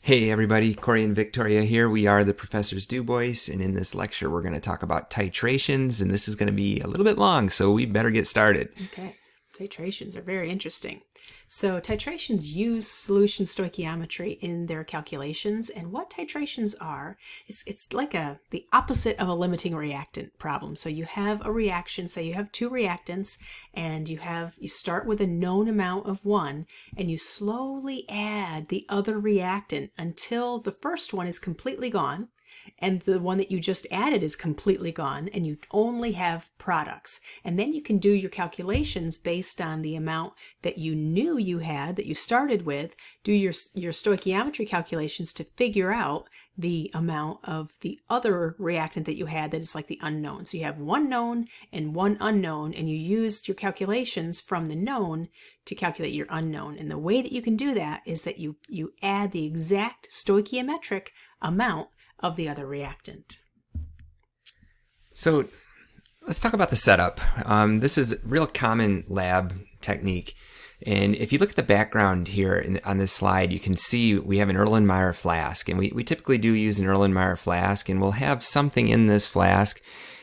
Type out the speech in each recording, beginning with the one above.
Hey everybody, Corey and Victoria here. We are the Professors Du Bois, and in this lecture we're going to talk about titrations, and this is going to be a little bit long, so we better get started. Okay, titrations are very interesting. So titrations use solution stoichiometry in their calculations, and what titrations are, it's like the opposite of a limiting reactant problem. So you have a reaction, say you have two reactants, and you start with a known amount of one, and you slowly add the other reactant until the first one is completely gone, and the one that you just added is completely gone, and you only have products. And then you can do your calculations based on the amount that you knew you had, that you started with, do your stoichiometry calculations to figure out the amount of the other reactant that you had that is like the unknown. So you have one known and one unknown, and you use your calculations from the known to calculate your unknown. And the way that you can do that is that you add the exact stoichiometric amount of the other reactant. So let's talk about the setup. This is a real common lab technique. And if you look at the background here on this slide, you can see we have an Erlenmeyer flask. And we typically do use an Erlenmeyer flask, and we'll have something in this flask.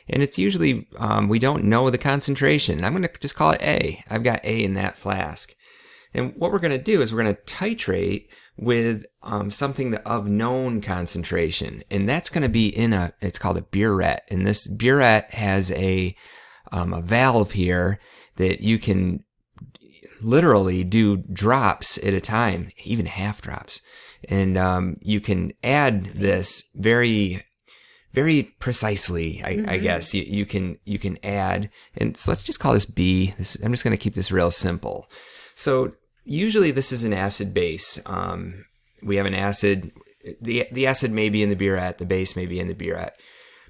And it's usually, we don't know the concentration. I'm going to just call it A. I've got A in that flask. And what we're going to do is we're going to titrate with something of known concentration. And that's going to be it's called a burette. And this burette has a valve here that you can literally do drops at a time, even half drops. And you can add this very, very precisely, I guess. You can add, and so let's just call this B. I'm just going to keep this real simple. So usually this is an acid base. We have an acid, the acid may be in the burette, the base may be in the burette.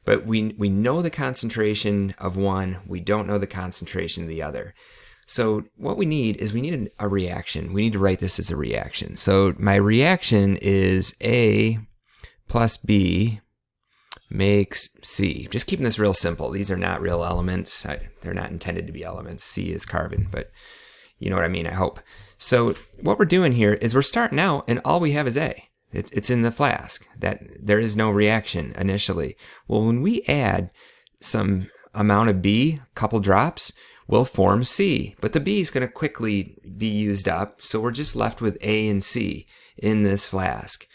But we know the concentration of one, we don't know the concentration of the other. So what we need a reaction. We need to write this as a reaction. So my reaction is A plus B makes C. Just keeping this real simple. These are not real elements. They're not intended to be elements. C is carbon, but you know what I mean, I hope. So what we're doing here is we're starting out and all we have is A. It's in the flask. That there is no reaction initially. Well, when we add some amount of B, a couple drops, we'll form C. But the B is going to quickly be used up, so we're just left with A and C in this flask.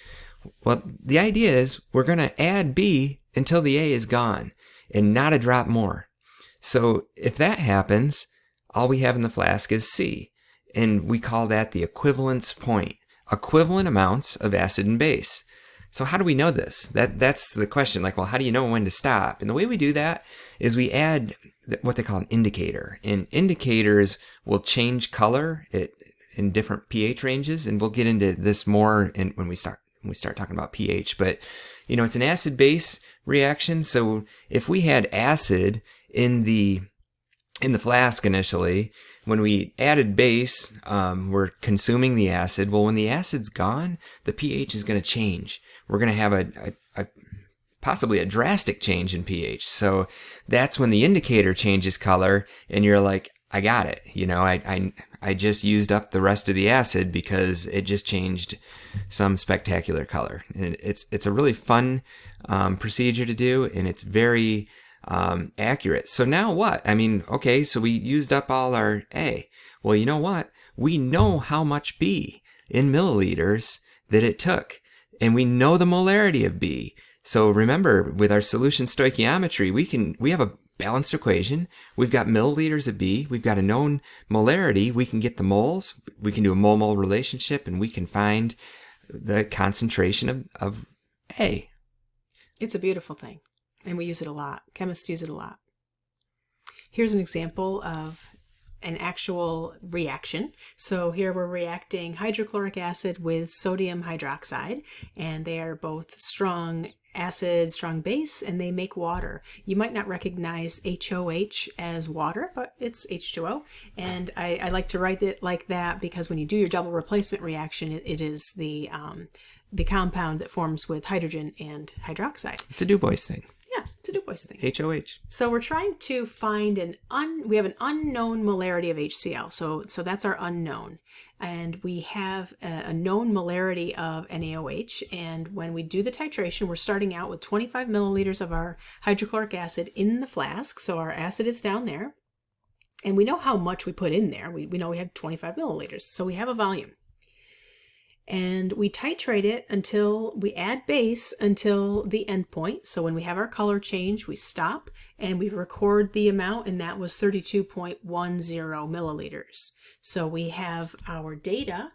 Well, the idea is we're going to add B until the A is gone and not a drop more. So if that happens, all we have in the flask is C. And we call that the equivalence point. Equivalent amounts of acid and base. So how do we know this? That's the question. Like, well, how do you know when to stop? And the way we do that is we add what they call an indicator. And indicators will change color in different pH ranges. And we'll get into this more when we start talking about pH. But, it's an acid-base reaction. So if we had acid in the flask initially, when we added base, we're consuming the acid. Well, when the acid's gone, the pH is going to change. We're going to have a possibly a drastic change in pH. So that's when the indicator changes color, and you're like, I got it. I just used up the rest of the acid because it just changed some spectacular color. And it's a really fun procedure to do, and it's very accurate. So now what? Okay, so we used up all our A. Well, you know what? We know how much B in milliliters that it took, and we know the molarity of B. So remember, with our solution stoichiometry, we have a balanced equation. We've got milliliters of B. We've got a known molarity. We can get the moles. We can do a mole-mole relationship, and we can find the concentration of A. It's a beautiful thing. And we use it a lot. Chemists use it a lot. Here's an example of an actual reaction. So here we're reacting hydrochloric acid with sodium hydroxide, and they are both strong acid, strong base, and they make water. You might not recognize HOH as water, but it's H2O. And I like to write it like that because when you do your double replacement reaction, it is the compound that forms with hydrogen and hydroxide. It's a Du Bois thing. Yeah, It's a Du Bois thing. HOH. So we're trying to find we have an unknown molarity of HCl. So that's our unknown. And we have a known molarity of NaOH. And when we do the titration, we're starting out with 25 milliliters of our hydrochloric acid in the flask. So our acid is down there. And we know how much we put in there. We know we have 25 milliliters. So we have a volume. And we titrate it until we add base until the end point. So when we have our color change, we stop and we record the amount, and that was 32.10 milliliters. So we have our data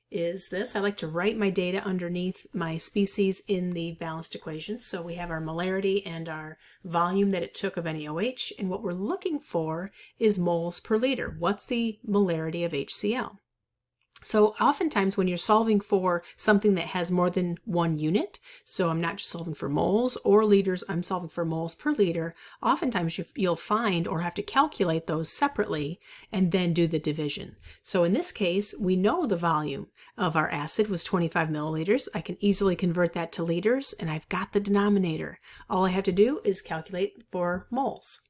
is this. I like to write my data underneath my species in the balanced equation. So we have our molarity and our volume that it took of NaOH, and what we're looking for is moles per liter. What's the molarity of HCl? So oftentimes when you're solving for something that has more than one unit, so I'm not just solving for moles or liters, I'm solving for moles per liter, oftentimes you'll find or have to calculate those separately and then do the division. So in this case, we know the volume of our acid was 25 milliliters. I can easily convert that to liters, and I've got the denominator. All I have to do is calculate for moles.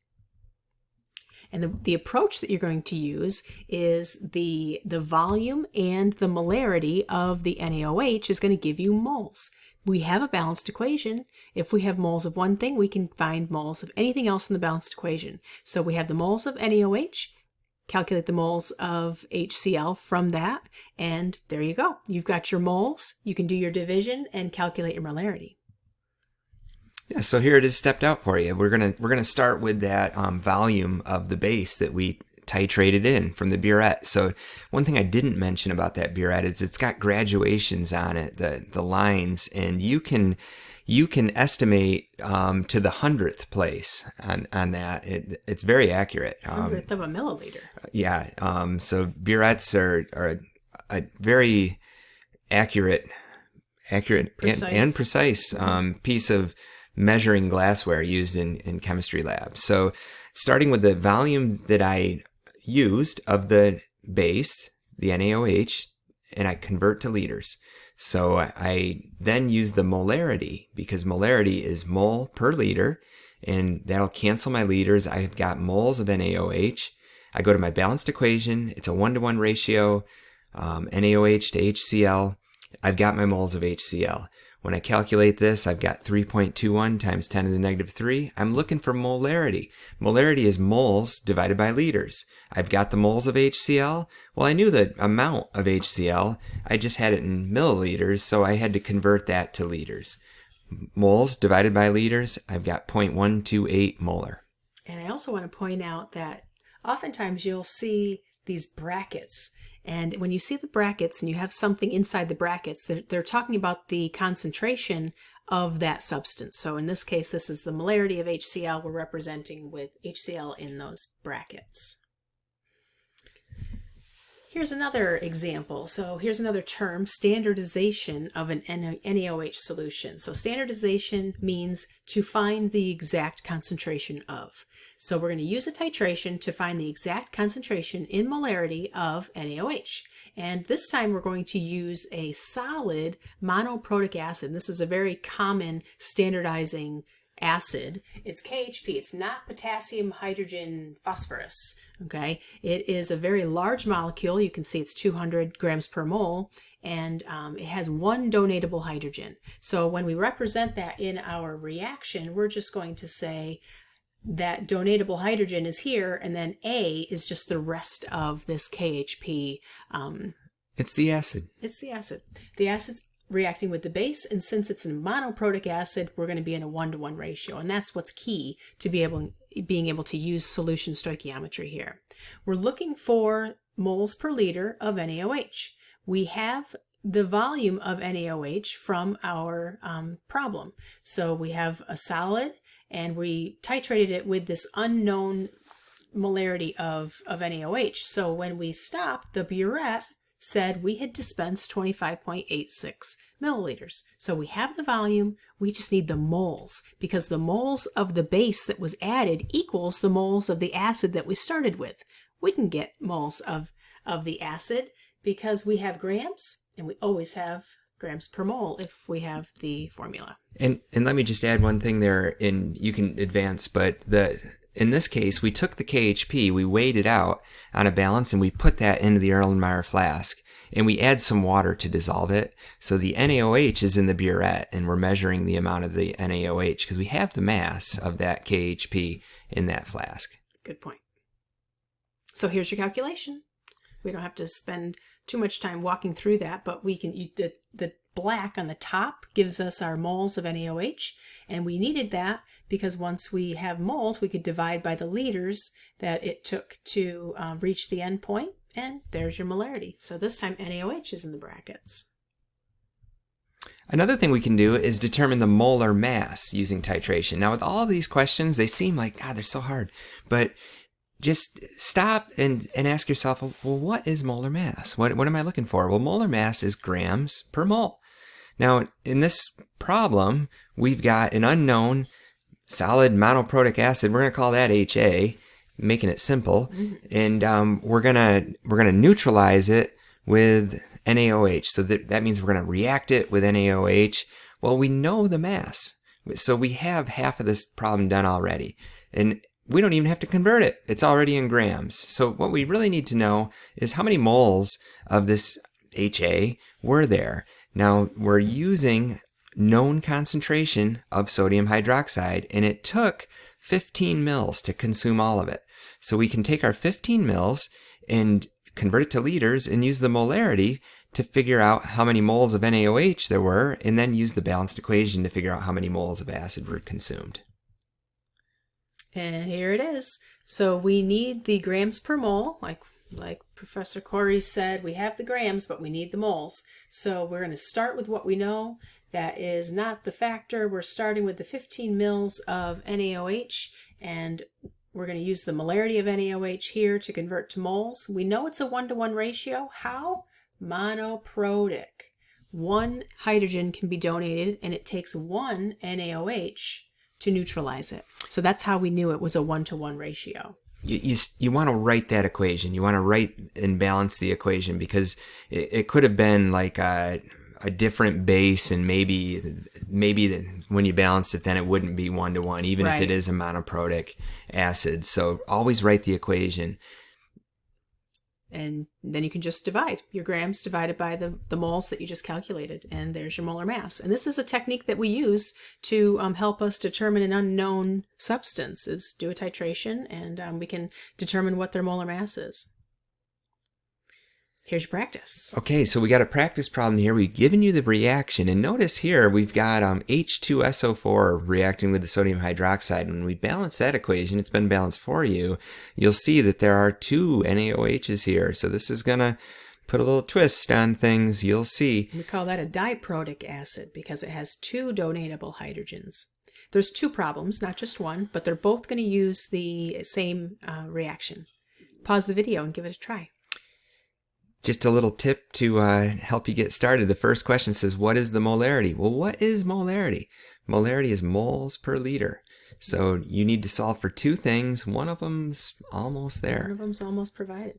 And the approach that you're going to use is the volume and the molarity of the NaOH is going to give you moles. We have a balanced equation. If we have moles of one thing, we can find moles of anything else in the balanced equation. So we have the moles of NaOH, calculate the moles of HCl from that, and there you go. You've got your moles. You can do your division and calculate your molarity. Yeah, so here it is stepped out for you. We're gonna start with that volume of the base that we titrated in from the burette. So one thing I didn't mention about that burette is it's got graduations on it, the lines, and you can estimate to the 100th place on that. It's very accurate. 100th of a milliliter. Yeah. So burettes are a very accurate and precise piece of measuring glassware used in chemistry labs. So starting with the volume that I used of the base, the NaOH, and I convert to liters. So I then use the molarity, because molarity is mole per liter, and that'll cancel my liters. I've got moles of NaOH. I go to my balanced equation. It's a 1-to-1 ratio, NaOH to HCl. I've got my moles of HCl. When I calculate this, I've got 3.21 times 10 to the negative 3. I'm looking for molarity. Molarity is moles divided by liters. I've got the moles of HCl. Well, I knew the amount of HCl. I just had it in milliliters, so I had to convert that to liters. Moles divided by liters, I've got 0.128 molar. And I also want to point out that oftentimes you'll see these brackets. And when you see the brackets and you have something inside the brackets, they're talking about the concentration of that substance. So in this case, this is the molarity of HCl we're representing with HCl in those brackets. Here's another example. So here's another term, standardization of an NaOH solution. So standardization means to find the exact concentration of. So we're going to use a titration to find the exact concentration in molarity of NaOH. And this time we're going to use a solid monoprotic acid. This is a very common standardizing acid. It's KHP. It's not potassium, hydrogen, phosphorus. Okay. It is a very large molecule. You can see it's 200 grams per mole, and it has one donatable hydrogen. So when we represent that in our reaction, we're just going to say that donatable hydrogen is here, and then A is just the rest of this KHP. It's the acid. It's the acid. The acid's reacting with the base, and since it's a monoprotic acid, we're going to be in a 1-to-1 ratio, and that's what's key to being able to use solution stoichiometry here. We're looking for moles per liter of NaOH. We have the volume of NaOH from our problem. So we have a solid, and we titrated it with this unknown molarity of NaOH. So when we stopped, the burette said we had dispensed 25.86 milliliters. So we have the volume, we just need the moles, because the moles of the base that was added equals the moles of the acid that we started with. We can get moles of the acid because we have grams, and we always have grams per mole if we have the formula. And let me just add one thing there, and you can advance, but in this case, we took the KHP, we weighed it out on a balance, and we put that into the Erlenmeyer flask, and we add some water to dissolve it. So the NaOH is in the burette, and we're measuring the amount of the NaOH because we have the mass of that KHP in that flask. Good point. So here's your calculation. We don't have to spend too much time walking through that, but we can. The black on the top gives us our moles of NaOH, and we needed that because once we have moles, we could divide by the liters that it took to reach the end point, and there's your molarity. So this time NaOH is in the brackets. Another thing we can do is determine the molar mass using titration. Now, with all of these questions, they seem like, God, they're so hard, but just stop and ask yourself, well, what is molar mass? What am I looking for? Well, molar mass is grams per mole. Now, in this problem, we've got an unknown solid monoprotic acid. We're going to call that HA, making it simple. And we're gonna neutralize it with NaOH. So that means we're going to react it with NaOH. Well, we know the mass. So we have half of this problem done already. And we don't even have to convert it. It's already in grams. So what we really need to know is how many moles of this HA were there. Now, we're using known concentration of sodium hydroxide, and it took 15 mils to consume all of it. So we can take our 15 mils and convert it to liters and use the molarity to figure out how many moles of NaOH there were, and then use the balanced equation to figure out how many moles of acid were consumed. And here it is. So we need the grams per mole, like Professor Corey said, we have the grams, but we need the moles. So we're going to start with what we know. That is not the factor. We're starting with the 15 mils of NaOH, and we're going to use the molarity of NaOH here to convert to moles. We know it's a 1-to-1 ratio. How? Monoprotic. One hydrogen can be donated, and it takes one NaOH to neutralize it. So that's how we knew it was a 1-to-1 ratio. You want to write that equation. You want to write and balance the equation because it could have been like a different base, and maybe when you balanced it, then it wouldn't be 1-to-1, even if it is a monoprotic acid. So always write the equation. And then you can just divide your grams divided by the moles that you just calculated, and there's your molar mass. And this is a technique that we use to help us determine an unknown substance, is do a titration, and we can determine what their molar mass is. Here's your practice. Okay, so we got a practice problem here. We've given you the reaction, and notice here we've got H2SO4 reacting with the sodium hydroxide. When we balance that equation, it's been balanced for you, you'll see that there are 2 NaOHs here. So this is going to put a little twist on things. You'll see. We call that a diprotic acid because it has 2 donatable hydrogens. There's 2 problems, not just one, but they're both going to use the same reaction. Pause the video and give it a try. Just a little tip to help you get started. The first question says, what is the molarity? Well, what is molarity? Molarity is moles per liter. So you need to solve for 2 things. One of them's almost there. One of them's almost provided.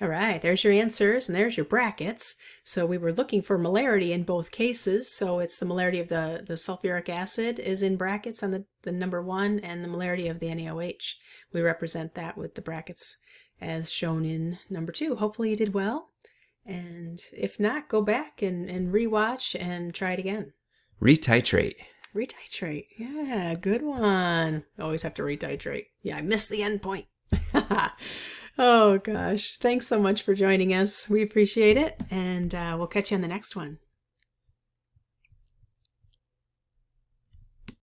All right, there's your answers, and there's your brackets. So we were looking for molarity in both cases. So it's the molarity of the sulfuric acid is in brackets on the number 1, and the molarity of the NaOH. We represent that with the brackets as shown in number 2. Hopefully you did well, and if not, go back and rewatch and try it again. Retitrate. Retitrate. Yeah, good one. Always have to retitrate. Yeah, I missed the end point. Oh gosh, thanks so much for joining us. We appreciate it, and we'll catch you on the next one.